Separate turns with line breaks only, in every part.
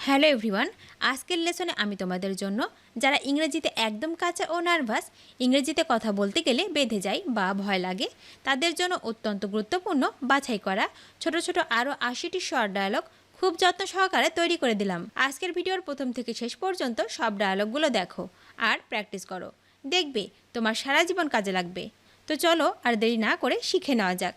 Hello everyone, আজকের লেসনে আমি তোমাদের জন্য যারা ইংরেজিতে একদম কাঁচা ও নার্ভাস, ইংরেজিতে কথা বলতে গেলে বেঁধে যায় বা ভয় লাগে, তাদের জন্য অত্যন্ত গুরুত্বপূর্ণ বাছাই করা ছোট ছোট আরও ৮০টি শর্ট ডায়ালগ খুব যত্ন সহকারে তৈরি করে দিলাম। আজকের ভিডিওর প্রথম থেকে শেষ পর্যন্ত সব ডায়ালগগুলো দেখো আর প্র্যাকটিস করো, দেখবে তোমার সারা জীবন কাজে লাগবে। তো চলো আর দেরি না করে শিখে নেওয়া যাক।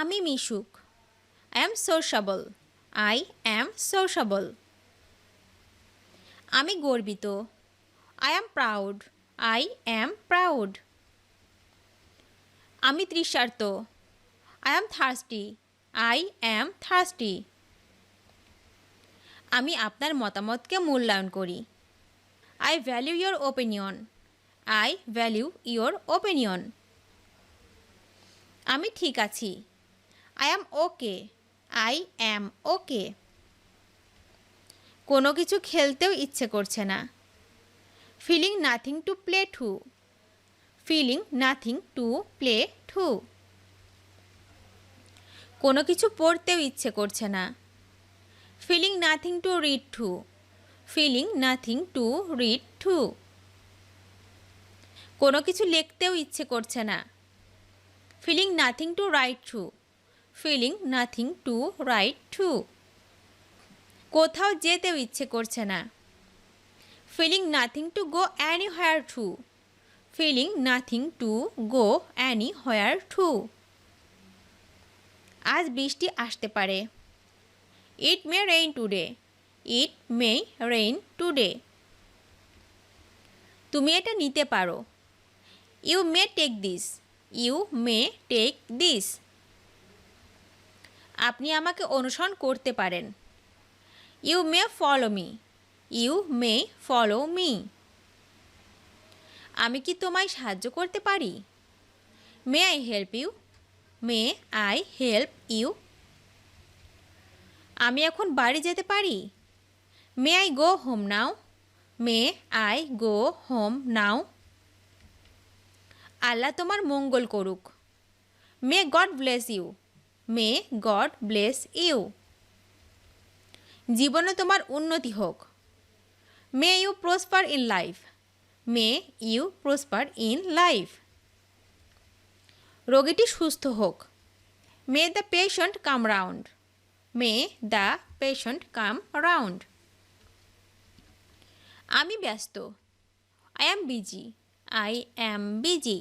আমি মিশুক। I am sociable. I am sociable. আমি গর্বিত। I am proud. I am proud. আমি তৃষার্ত। I am thirsty. I am thirsty. আমি আপনার মতামতকে মূল্যায়ন করি। I value your opinion. I value your opinion. আমি ঠিক আছি। I am okay. I am okay. কোনো কিছু খেলতেও ইচ্ছে করছে না। Feeling nothing to play to. Feeling nothing to play to. কোনো কিছু পড়তেও ইচ্ছে করছে না। Feeling nothing to read to. Feeling nothing to read to. কোনো কিছু লিখতেও ইচ্ছে করছে না। Feeling nothing to write to. Feeling nothing to write to. কোথাও যেতেও ইচ্ছে করছে না। Feeling nothing to go anywhere to. Feeling nothing to go anywhere to. আজ বৃষ্টি আসতে পারে। It may rain today. It may rain today. তুমি এটা নিতে পারো। You may take this. You may take this. আপনি আমাকে অনুসরণ করতে পারেন। You may follow me. You may follow me. আমি কি তোমায় সাহায্য করতে পারি? May I help you? May I help you? আমি এখন বাড়ি যেতে পারি? May I go home now? May I go home now? আল্লাহ তোমার মঙ্গল করুক। May God bless you. May God bless you. জীবনে তোমার উন্নতি হোক। May you prosper in life. May you prosper in life. রোগীটি সুস্থ হোক। May the patient come round. May the patient come round. আমি ব্যস্ত। I am busy. I am busy.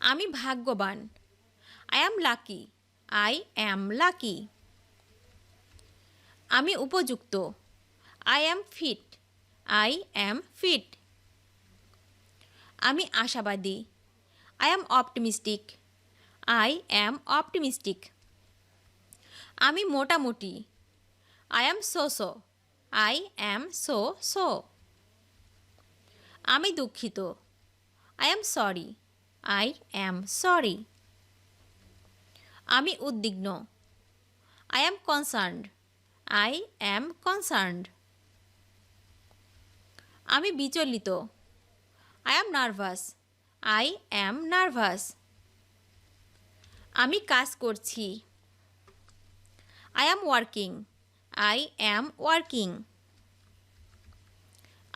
আমি ভাগ্যবান। I am lucky. I am lucky. আমি উপযুক্ত। I am fit. I am fit. আমি আশাবাদী। I am optimistic. I am optimistic. আমি মোটামুটি। I am so-so. I am so-so. আমি দুঃখিত। I am sorry. I am sorry. আমি উদ্বিগ্ন। I am concerned. I am concerned. আমি বিচলিত। I am nervous. I am nervous. আমি কাজ করছি। I am working. I am working.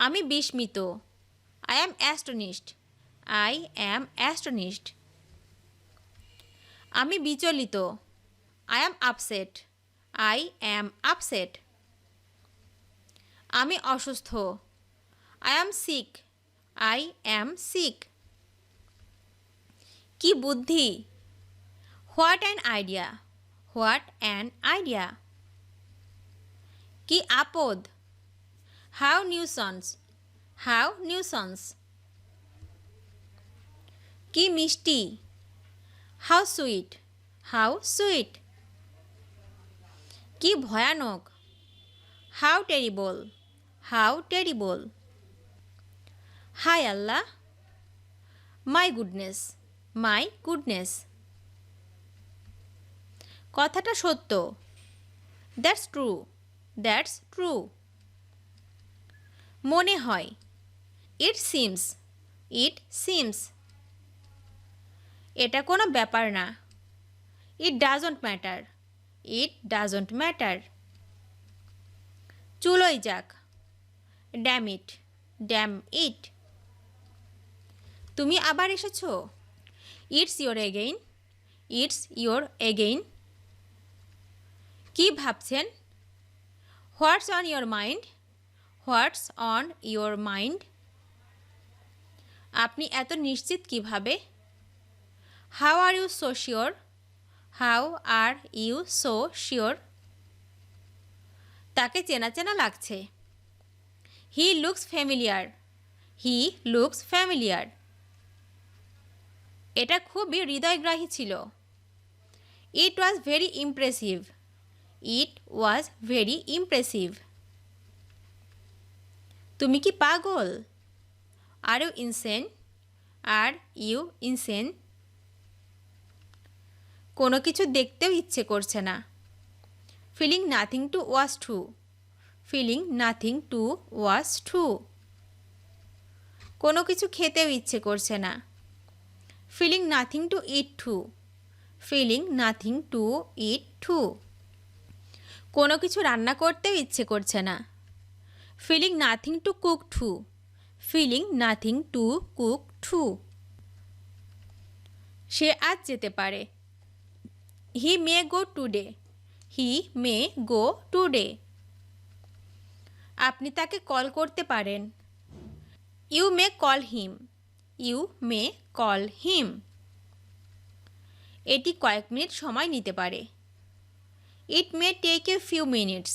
আমি বিস্মিত। I am astonished. I am astonished. আমি বিচলিত। I am upset. I am upset. আমি অসুস্থ। I am sick. I am sick. কি বুদ্ধি? What an idea. What an idea. কি আপদ? How nuisance. How nuisance. কি মিষ্টি? How sweet. How sweet. কি ভয়ানক? How terrible. How terrible. Hi Allah. My goodness. My goodness. কথাটা সত্য। That's true. That's true. মনে হয়। It seems. It seems. এটা কোনো ব্যাপার না। It doesn't matter. It doesn't matter. চুলোই যাক, ড্যাম ইট, ড্যাম ইট। তুমি আবার এসেছো, it's your again, it's your again. কি ভাবছেন, what's on your mind, what's on your mind. আপনি এত নিশ্চিত কিভাবে, how are you so sure, how are you so sure. তাকে চেনা চেনা লাগছে, he looks familiar, he looks familiar. এটা খুবই হৃদয়গ্রাহী ছিল, it was very impressive, it was very impressive. তুমি কি পাগল, are you insane, are you insane. কোনো কিছু দেখতেও ইচ্ছে করছে না, feeling nothing to was true, feeling nothing to was true. কোনো কিছু খেতেও ইচ্ছে করছে না, feeling nothing to eat too, feeling nothing to eat too. কোনো কিছু রান্না করতেও ইচ্ছে করছে না, feeling nothing to cook too, feeling nothing to cook too. সে আজ যেতে পারে, হি মে গো টুডে, হি মে গো টুডে। আপনি তাকে কল করতে পারেন, you may call him, you may call him. এটি কয়েক মিনিট সময় নিতে পারে, it may take a few minutes,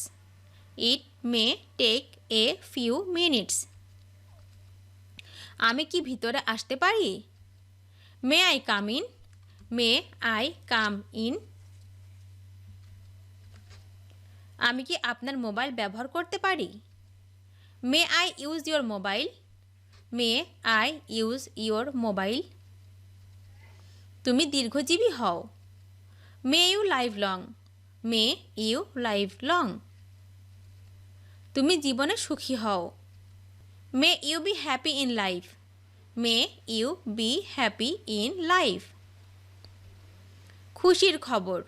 it may take a few minutes. আমি কি ভিতরে আসতে পারি, may I come in, may I come in. আমি কি আপনার মোবাইল ব্যবহার করতে পারি, may I use your mobile, may I use your mobile. তুমি দীর্ঘজীবী হও, may you live long, may you live long. তুমি জীবনে সুখী হও, may you be happy in life, may you be happy in life. খুশির খবর,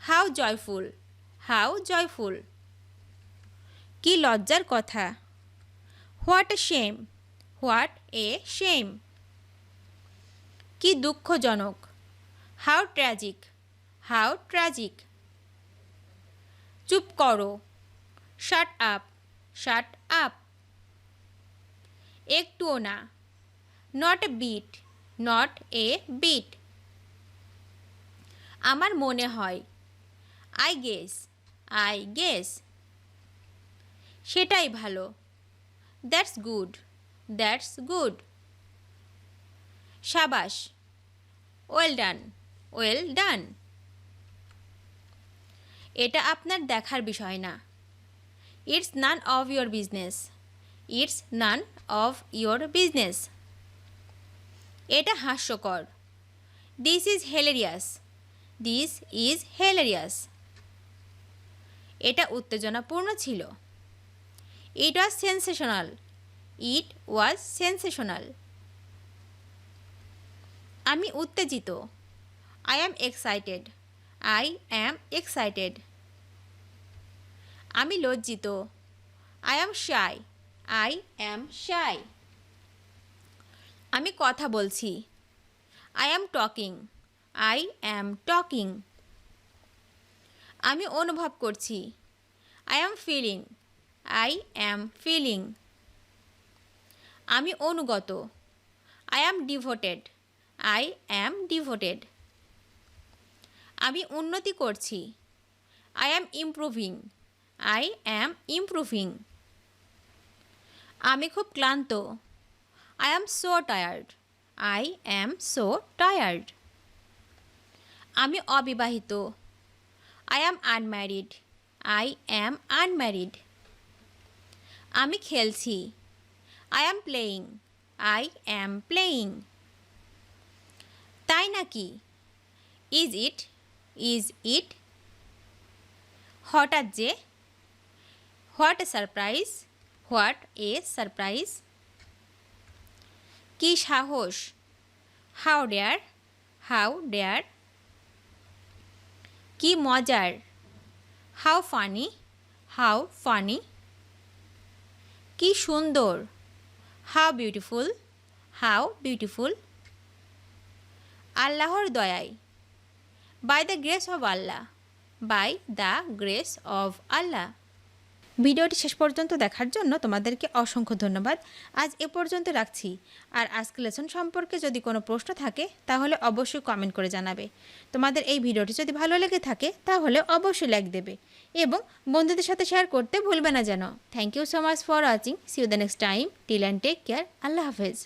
হাউ জয়ফুল, হাউ জয়ফুল। কি লজ্জার কথা, what a shame, what a shame. কি দুঃখজনক, হাউ ট্র্যাজিক, হাউ ট্র্যাজিক। চুপ করো, শাট আপ, শাট আপ। একটুও না, not a bit, not a bit. আমার মনে হয়, আই গেস, আই গেস। সেটাই ভালো, দ্যাটস গুড, দ্যাটস গুড। সাবাস, ওয়েল ডান, ওয়েল ডান। এটা আপনার দেখার বিষয় না, it's none of your business, it's none of your business. এটা হাস্যকর, this is hilarious, this is hilarious. এটা উত্তেজনাপূর্ণ ছিল, it was sensational, it was sensational. আমি উত্তেজিত, I am excited, I am excited. আমি লজ্জিত, I am shy, I am শাই। আমি কথা বলছি, I am talking, I am talking. আমি অনুভব করছি, I am feeling, I am feeling. আমি অনুগত, I am devoted, I am devoted. আমি উন্নতি করছি, I am improving, I am improving. আমি খুব ক্লান্ত, I am so tired, I am so tired. আমি অবিবাহিত, I am unmarried, I am unmarried. আমি খেলছি, I am playing, I am playing. তাই নাকি, ইজ ইট, ইজ ইট। হঠাৎ যে, what a surprise, what a surprise. কি সাহস, হাউ ডেয়ার, হাউ ডেয়ার। কি মজার, হাউ ফানি, হাউ ফানি। কি সুন্দর, হাউ বিউটিফুল, হাউ বিউটিফুল। আল্লাহর দয়ায়, by the grace of Allah, by the grace of Allah. ভিডিওটি শেষ পর্যন্ত দেখার জন্য তোমাদেরকে অসংখ্য ধন্যবাদ। আজ এ পর্যন্ত রাখছি। আর আজকের লেসন সম্পর্কে যদি কোনো প্রশ্ন থাকে তাহলে অবশ্যই কমেন্ট করে জানাবে। তোমাদের এই ভিডিওটি যদি ভালো লেগে থাকে তাহলে অবশ্যই লাইক দেবে এবং বন্ধুদের সাথে শেয়ার করতে ভুলবে না যেন। Thank you so much for watching. See you the next time. Till and take care. আল্লাহ হাফেজ।